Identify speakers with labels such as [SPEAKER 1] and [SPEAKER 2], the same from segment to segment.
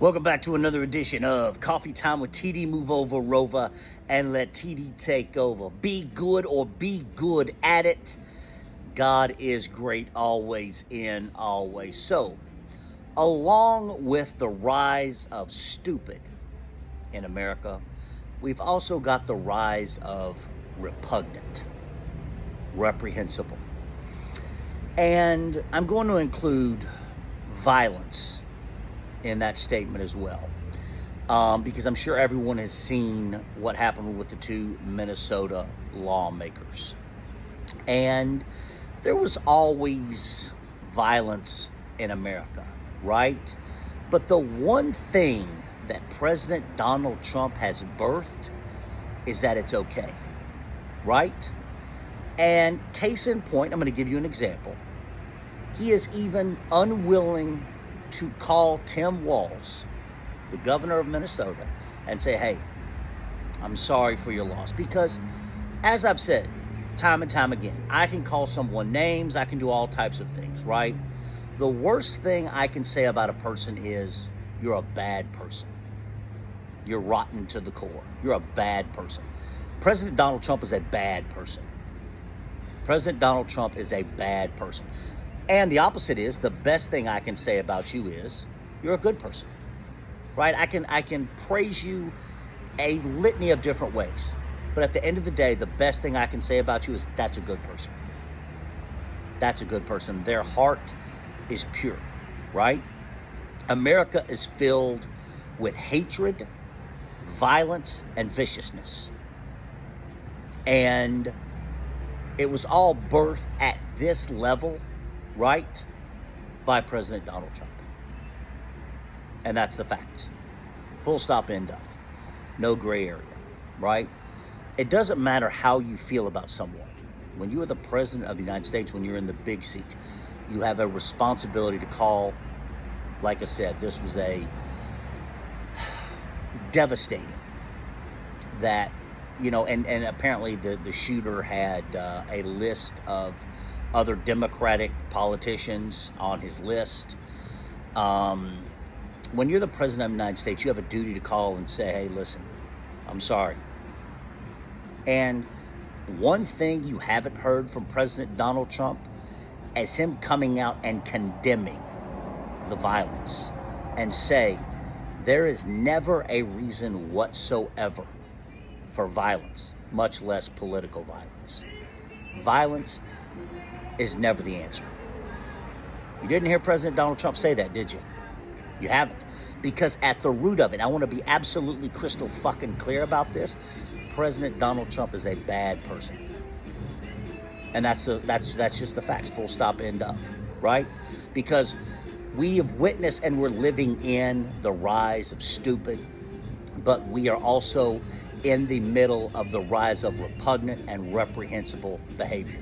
[SPEAKER 1] Welcome back to another edition of Coffee Time with TD. Move over, Rover, and let TD take over. Be good or be good at it. God is great always in always. So, along with the rise of stupid in America, we've also got the rise of repugnant, reprehensible. And I'm going to include violence in that statement as well, because I'm sure everyone has seen what happened with the two Minnesota lawmakers. And there was always violence in America, right? But the one thing that President Donald Trump has birthed is that it's okay, right? And case in point, I'm going to give you an example. He is even unwilling to call Tim Walz, the governor of Minnesota, and say, hey, I'm sorry for your loss. Because, as I've said time and time again, I can call someone names, I can do all types of things, right? The worst thing I can say about a person is, you're a bad person. You're rotten to the core. You're a bad person. President Donald Trump is a bad person. President Donald Trump is a bad person. And the opposite is, the best thing I can say about you is, you're a good person, right? I can praise you a litany of different ways. But at the end of the day, the best thing I can say about you is, that's a good person. That's a good person. Their heart is pure, right? America is filled with hatred, violence, and viciousness. And it was all birthed at this level, right, by President Donald Trump. And that's the fact. Full stop, end of. No gray area, right? It doesn't matter how you feel about someone. When you are the President of the United States, when you're in the big seat, you have a responsibility to call. Like I said, this was a devastating that, and apparently the shooter had a list of other Democratic politicians on his list. When you're the President of the United States, you have a duty to call and say, hey, listen, I'm sorry. And one thing you haven't heard from President Donald Trump is him coming out and condemning the violence and say, there is never a reason whatsoever for violence, much less political violence. Violence is never the answer. You didn't hear President Donald Trump say that, did you? You haven't. Because at the root of it, I want to be absolutely crystal fucking clear about this. President Donald Trump is a bad person. And that's just the facts. Full stop, end of. Right? Because we have witnessed and we're living in the rise of stupid, but we are also in the middle of the rise of repugnant and reprehensible behavior.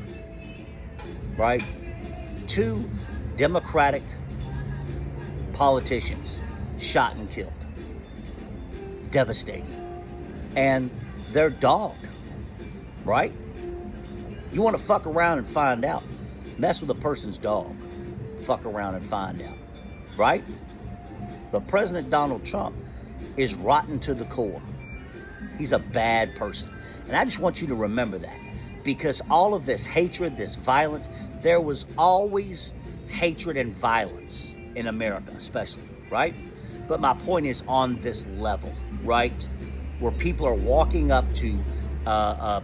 [SPEAKER 1] Right? Two Democratic politicians shot and killed. Devastating. And their dog. Right? You want to fuck around and find out. Mess with a person's dog. Fuck around and find out. Right? But President Donald Trump is rotten to the core. He's a bad person. And I just want you to remember that. Because all of this hatred, this violence, there was always hatred and violence in America, especially, right? But my point is on this level, right? Where people are walking up to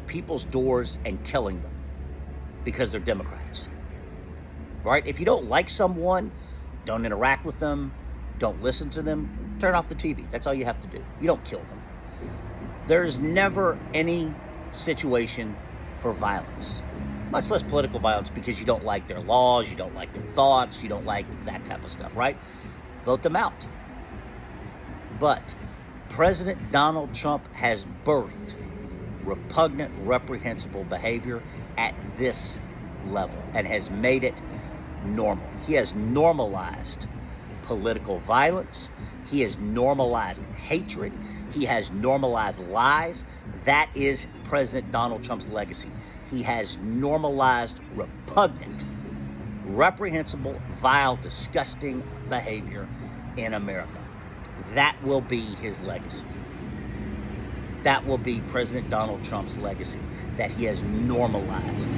[SPEAKER 1] people's doors and killing them because they're Democrats, right? If you don't like someone, don't interact with them, don't listen to them, turn off the TV. That's all you have to do. You don't kill them. There is never any situation for violence, much less political violence, because you don't like their laws, you don't like their thoughts, you don't like that type of stuff, right? Vote them out. But President Donald Trump has birthed repugnant, reprehensible behavior at this level and has made it normal. He has normalized political violence. He has normalized hatred. He has normalized lies. That is President Donald Trump's legacy. He has normalized repugnant, reprehensible, vile, disgusting behavior in America. That will be his legacy. That will be President Donald Trump's legacy, that he has normalized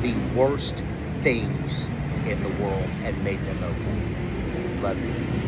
[SPEAKER 1] the worst things in the world and made them okay. Love you.